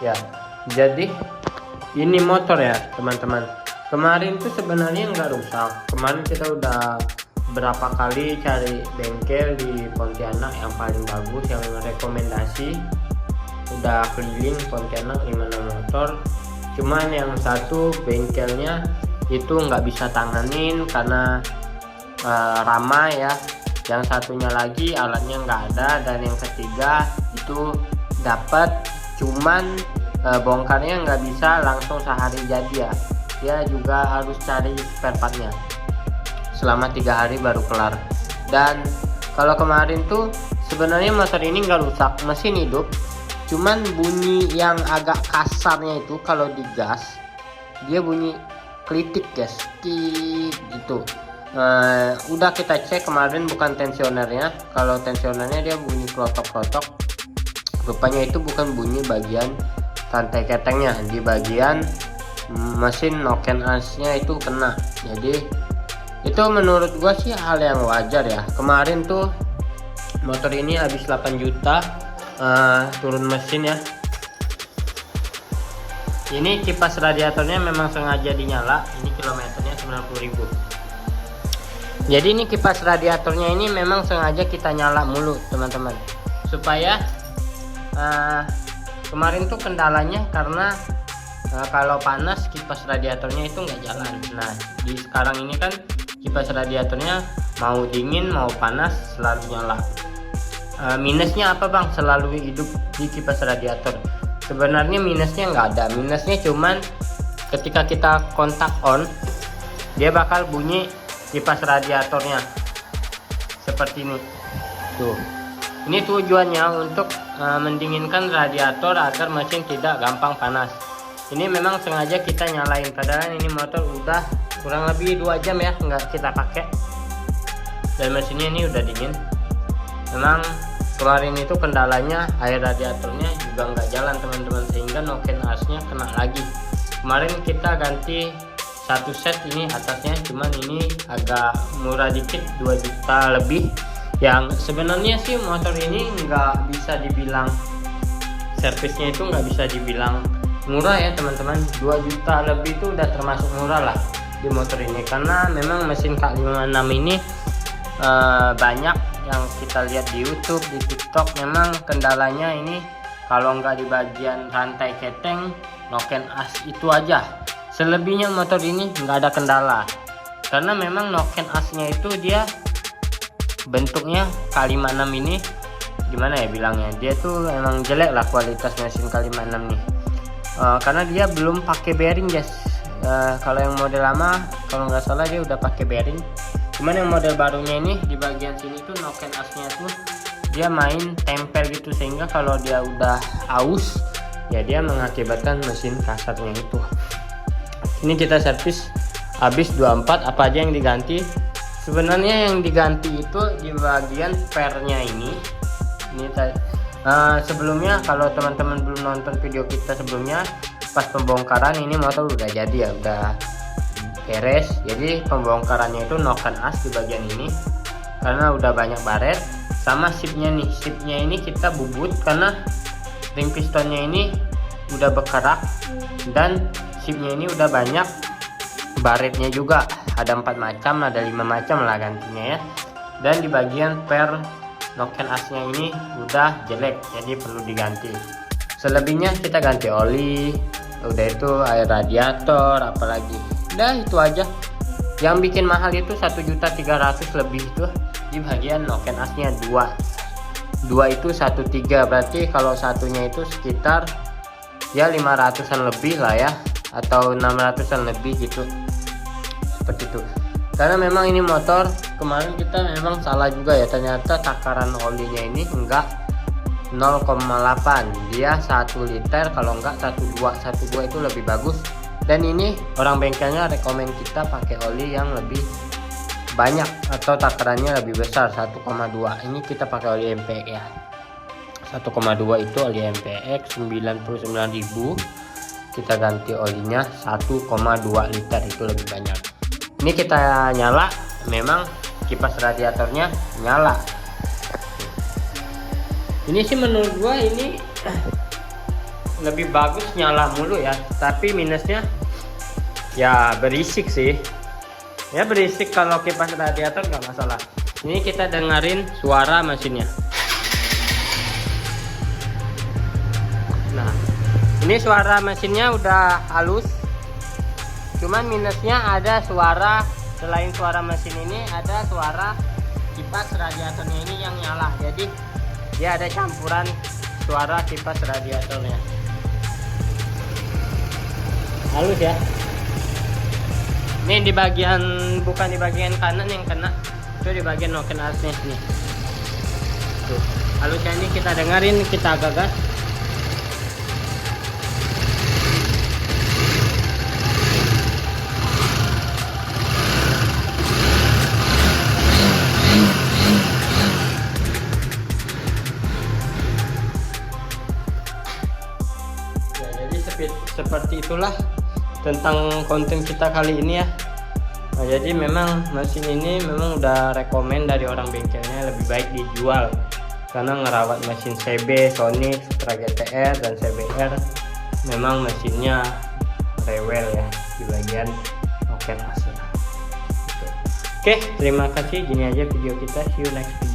Ya, jadi ini motor ya teman-teman. Kemarin tuh sebenarnya nggak rusak. Kemarin kita udah berapa kali cari bengkel di Pontianak yang paling bagus, yang rekomendasi. Udah keliling Pontianak 5-6 motor. Cuman yang satu bengkelnya itu nggak bisa tanganin karena ramai ya. Yang satunya lagi alatnya nggak ada, dan yang ketiga itu dapat cuman bongkarnya nggak bisa langsung sehari jadi ya. Dia juga harus cari spare partnya selama 3 hari baru kelar. Dan kalau kemarin tuh sebenarnya motor ini nggak rusak, mesin hidup, cuman bunyi yang agak kasarnya itu kalau digas dia bunyi klitik guys, gitu. Udah kita cek kemarin, bukan tensionernya. Kalau tensionernya dia bunyi klotok-klotok, rupanya itu bukan bunyi bagian rantai ketengnya, di bagian mesin noken asnya itu kena. Jadi itu menurut gua sih hal yang wajar ya. Kemarin tuh motor ini habis 8 juta turun mesin ya. Ini kipas radiatornya memang sengaja dinyala, ini kilometernya 90.000. Jadi ini kipas radiatornya ini memang sengaja kita nyala mulu teman-teman, supaya kemarin tuh kendalanya karena kalau panas kipas radiatornya itu nggak jalan. Nah di sekarang ini kan kipas radiatornya mau dingin mau panas selalu nyala. Minusnya apa bang selalu hidup di kipas radiator? Sebenarnya minusnya nggak ada. Minusnya cuman ketika kita kontak on, dia bakal bunyi kipas radiatornya seperti ini tuh. Ini tujuannya untuk mendinginkan radiator agar mesin tidak gampang panas. Ini memang sengaja kita nyalain, padahal ini motor udah kurang lebih 2 jam ya nggak kita pakai, dan mesinnya ini udah dingin. Memang kemarin itu kendalanya air radiatornya juga nggak jalan teman-teman, sehingga noken asnya kena lagi. Kemarin kita ganti satu set ini atasnya, cuman ini agak murah dikit, 2 juta lebih. Yang sebenarnya sih motor ini nggak bisa dibilang servisnya itu nggak bisa dibilang murah ya teman-teman. 2 juta lebih itu udah termasuk murah lah di motor ini, karena memang mesin K56 ini banyak yang kita lihat di YouTube, di TikTok, memang kendalanya ini kalau nggak di bagian rantai keteng, noken as itu aja. Selebihnya motor ini nggak ada kendala, karena memang noken asnya itu dia bentuknya K56 ini gimana ya bilangnya, dia tuh emang jelek lah kualitas mesin K56 nih. Karena dia belum pakai bearing guys. Kalau yang model lama kalau nggak salah dia udah pakai bearing, cuman yang model barunya ini di bagian sini tuh noken asnya tuh dia main tempel gitu, sehingga kalau dia udah aus ya dia mengakibatkan mesin kasarnya itu. Ini kita servis habis 24. Apa aja yang diganti? Sebenarnya yang diganti itu di bagian pernya ini sebelumnya kalau teman-teman belum nonton video kita sebelumnya, pas pembongkaran ini motor udah jadi ya, udah beres. Jadi pembongkarannya itu noken as di bagian ini karena udah banyak baret. Sama shipnya nih, shipnya ini kita bubut karena ring pistonnya ini udah berkerak, dan shipnya ini udah banyak baretnya juga, ada 4 macam, ada 5 macam lah gantinya ya. Dan di bagian per noken asnya ini udah jelek, jadi perlu diganti. Selebihnya kita ganti oli, udah itu air radiator, apalagi udah itu aja. Yang bikin mahal itu 1.300.000 lebih itu di bagian noken asnya. dua itu 1.3, berarti kalau satunya itu sekitar ya 500-an lebih lah ya, atau 600-an lebih gitu, seperti itu. Karena memang ini motor kemarin kita memang salah juga ya, ternyata takaran olinya ini enggak 0,8, dia 1 liter, kalau enggak 1,2 itu lebih bagus. Dan ini orang bengkelnya rekomen kita pakai oli yang lebih banyak atau takarannya lebih besar, 1,2. Ini kita pakai oli MPX ya, 1,2 itu oli MPX 99.000. Kita ganti olinya 1,2 liter, itu lebih banyak. Ini kita nyala, memang kipas radiatornya nyala. Ini sih menurut gua ini lebih bagus nyala mulu ya, tapi minusnya ya berisik sih. Ya berisik, kalau kipas radiator nggak masalah. Ini kita dengerin suara mesinnya. Nah, ini suara mesinnya udah halus. Cuman minusnya ada suara, selain suara mesin ini ada suara kipas radiatornya ini yang nyala. Jadi dia ada campuran suara kipas radiatornya. Halus ya. Ini di bagian, bukan di bagian kanan yang kena, itu di bagian noken arsnya nih. Tuh, halusnya ini kita dengerin, kita agak gas. Ya, jadi seperti itulah tentang konten kita kali ini ya. Nah, jadi memang mesin ini memang udah rekomen dari orang bengkelnya, lebih baik dijual karena ngerawat mesin CB, Sonic, Supra GTR dan CBR memang mesinnya rewel ya di bagian noken AC. Oke, terima kasih, gini aja video kita, see you next video.